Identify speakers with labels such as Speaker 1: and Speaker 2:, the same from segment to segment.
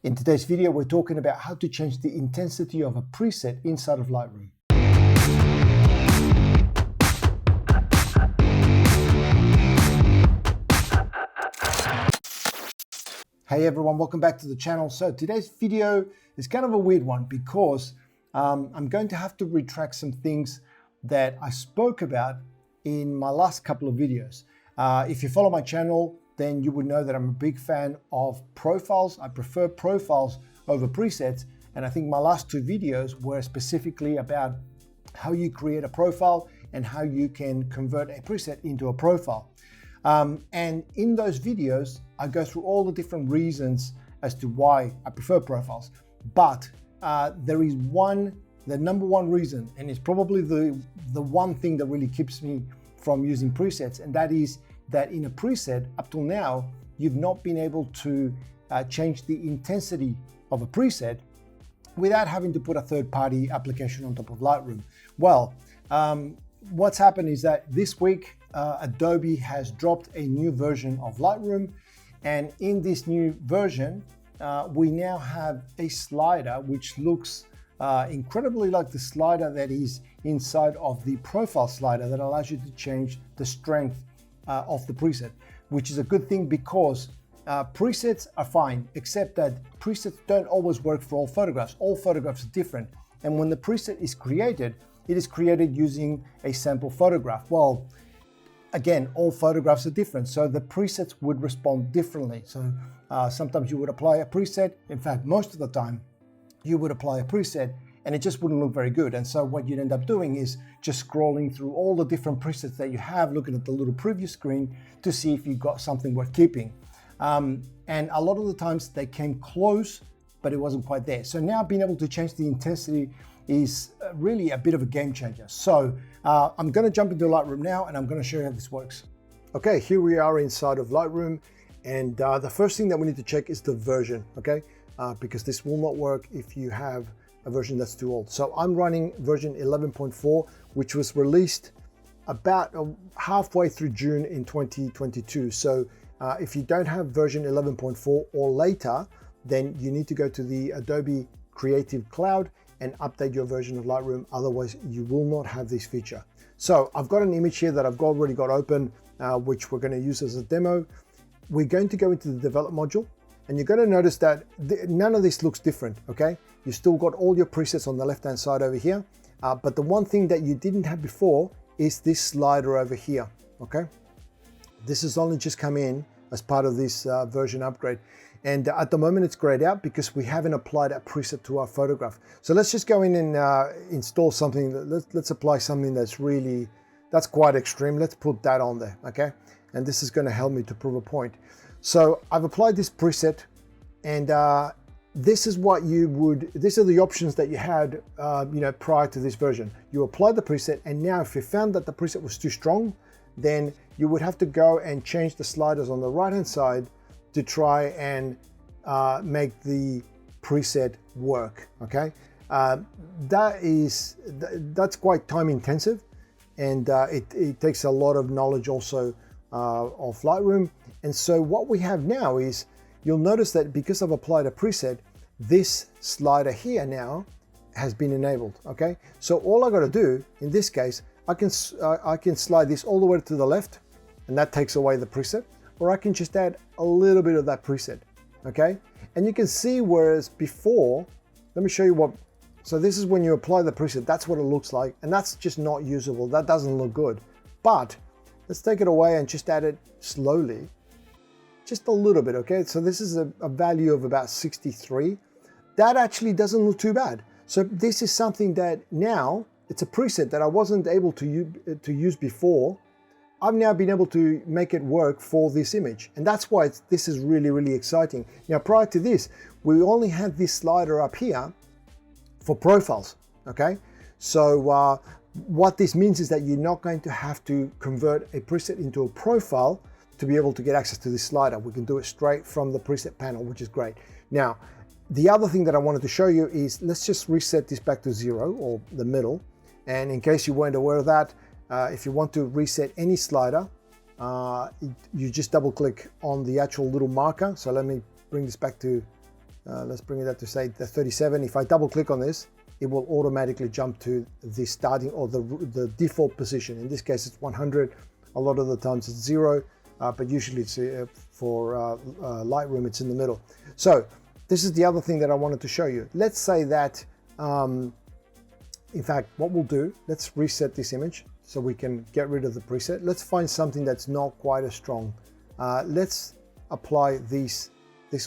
Speaker 1: In today's video, we're talking about how to change the intensity of a preset inside of Lightroom. Hey everyone, welcome back to the channel. So today's video is kind of a weird one because I'm going to have to retract some things that I spoke about in my last couple of videos. If you follow my channel, then you would know that I'm a big fan of profiles. I prefer profiles over presets. And I think my last two videos were specifically about how you create a profile and how you can convert a preset into a profile. And in those videos, I go through all the different reasons as to why I prefer profiles. But there is the number one reason, and it's probably the one thing that really keeps me from using presets, and that is that in a preset, up till now, you've not been able to change the intensity of a preset without having to put a third-party application on top of Lightroom. Well, what's happened is that this week, Adobe has dropped a new version of Lightroom, and in this new version, we now have a slider which looks incredibly like the slider that is inside of the profile slider that allows you to change the strength of the preset, which is a good thing because presets are fine, except that presets don't always work for all photographs. All photographs are different. And when the preset is created, it is created using a sample photograph. Well, again, all photographs are different, so the presets would respond differently. So sometimes you would apply a preset. In fact, most of the time, you would apply a preset and it just wouldn't look very good. And so what you'd end up doing is just scrolling through all the different presets that you have, looking at the little preview screen to see if you got something worth keeping. And a lot of the times they came close, but it wasn't quite there. So now being able to change the intensity is really a bit of a game changer. So I'm gonna jump into Lightroom now and I'm gonna show you how this works. Okay, here we are inside of Lightroom. And the first thing that we need to check is the version, okay? Because this will not work if you have a version that's too old. So I'm running version 11.4, which was released about halfway through June in 2022. So if you don't have version 11.4 or later, then you need to go to the Adobe Creative Cloud and update your version of Lightroom. Otherwise, you will not have this feature. So I've got an image here that I've already got open, which we're going to use as a demo. We're going to go into the develop module. And you're going to notice that none of this looks different, okay? You still got all your presets on the left-hand side over here. But the one thing that you didn't have before is this slider over here, okay? This has only just come in as part of this version upgrade. And at the moment it's grayed out because we haven't applied a preset to our photograph. So let's just go in and install something. Let's apply something that's quite extreme. Let's put that on there, okay? And this is going to help me to prove a point. So I've applied this preset, and these are the options that you had prior to this version. You applied the preset, and now if you found that the preset was too strong, then you would have to go and change the sliders on the right hand side to try and make the preset work, okay? That's quite time intensive, and it takes a lot of knowledge also of Lightroom. And so what we have now is, you'll notice that because I've applied a preset, this slider here now has been enabled, okay? So all I gotta do, in this case, I can slide this all the way to the left, and that takes away the preset, or I can just add a little bit of that preset, okay? And you can see, whereas before, let me show you so this is when you apply the preset, that's what it looks like, and that's just not usable, that doesn't look good. But let's take it away and just add it slowly. Just a little bit, okay? So this is a value of about 63. That actually doesn't look too bad. So this is something that now, it's a preset that I wasn't able to use before. I've now been able to make it work for this image. And that's why this is really, really exciting. Now, prior to this, we only had this slider up here for profiles, okay? So what this means is that you're not going to have to convert a preset into a profile to be able to get access to this slider. We can do it straight from the preset panel, which is great. Now, the other thing that I wanted to show you is, let's just reset this back to 0 or the middle. And in case you weren't aware of that, if you want to reset any slider, you just double click on the actual little marker. So let me bring this back to let's bring it up to say the 37. If I double click on this, it will automatically jump to the starting or the default position. In this case, it's 100. A lot of the times it's 0, but usually it's for Lightroom, it's in the middle. So this is the other thing that I wanted to show you. Let's say that, in fact, what we'll do, let's reset this image so we can get rid of the preset. Let's find something that's not quite as strong. Let's apply this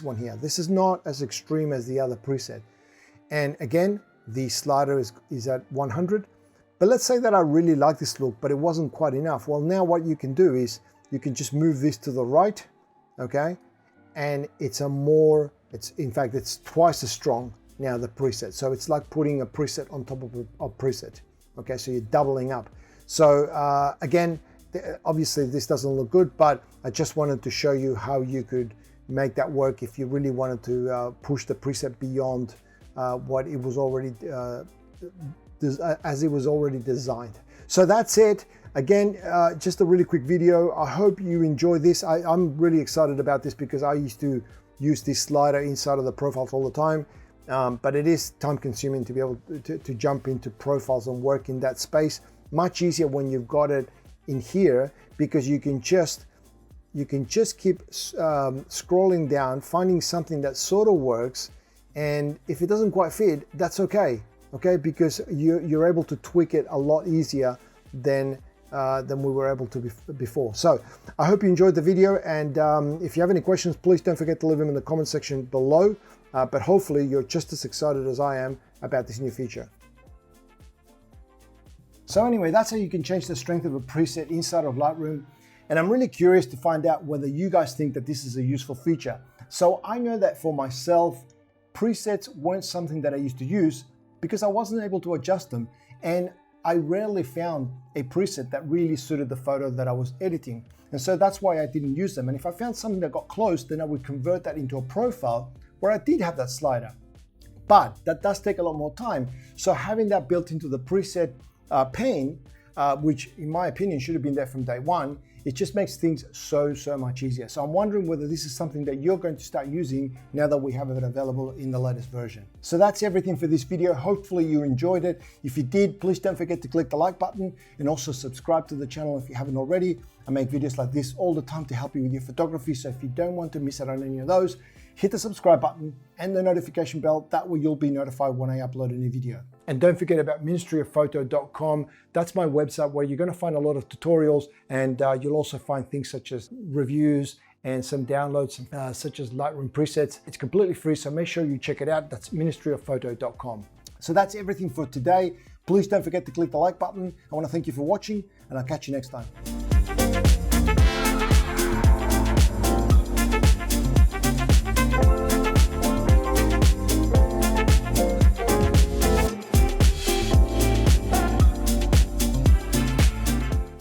Speaker 1: one here. This is not as extreme as the other preset. And again, the slider is at 100. But let's say that I really like this look, but it wasn't quite enough. Well, now what you can do is you can just move this to the right, okay? And in fact, it's twice as strong now, the preset. So it's like putting a preset on top of a preset, okay? So you're doubling up. So again, obviously this doesn't look good, but I just wanted to show you how you could make that work if you really wanted to push the preset beyond what it was already, as it was already designed. So that's it. Again, just a really quick video. I hope you enjoy this. I'm really excited about this because I used to use this slider inside of the profiles all the time. But it is time consuming to be able to jump into profiles and work in that space. Much easier when you've got it in here, because you can just keep scrolling down, finding something that sort of works. And if it doesn't quite fit, that's okay, because you're able to tweak it a lot easier than we were able to before. So I hope you enjoyed the video, and if you have any questions, please don't forget to leave them in the comment section below. But hopefully you're just as excited as I am about this new feature. So anyway, that's how you can change the strength of a preset inside of Lightroom. And I'm really curious to find out whether you guys think that this is a useful feature. So I know that for myself, presets weren't something that I used to use because I wasn't able to adjust them. And I rarely found a preset that really suited the photo that I was editing. And so that's why I didn't use them. And if I found something that got close, then I would convert that into a profile where I did have that slider. But that does take a lot more time. So having that built into the preset pane, which in my opinion should have been there from day one, it just makes things so much easier. So I'm wondering whether this is something that you're going to start using now that we have it available in the latest version. So that's everything for this video. Hopefully you enjoyed it. If you did, please don't forget to click the like button and also subscribe to the channel if you haven't already. I make videos like this all the time to help you with your photography. So if you don't want to miss out on any of those, hit the subscribe button and the notification bell. That way you'll be notified when I upload a new video. And don't forget about ministryopphoto.com. That's my website where you're going to find a lot of tutorials, and you'll also find things such as reviews and some downloads such as Lightroom presets. It's completely free, so make sure you check it out. That's ministryopphoto.com. So that's everything for today. Please don't forget to click the like button. I want to thank you for watching, and I'll catch you next time.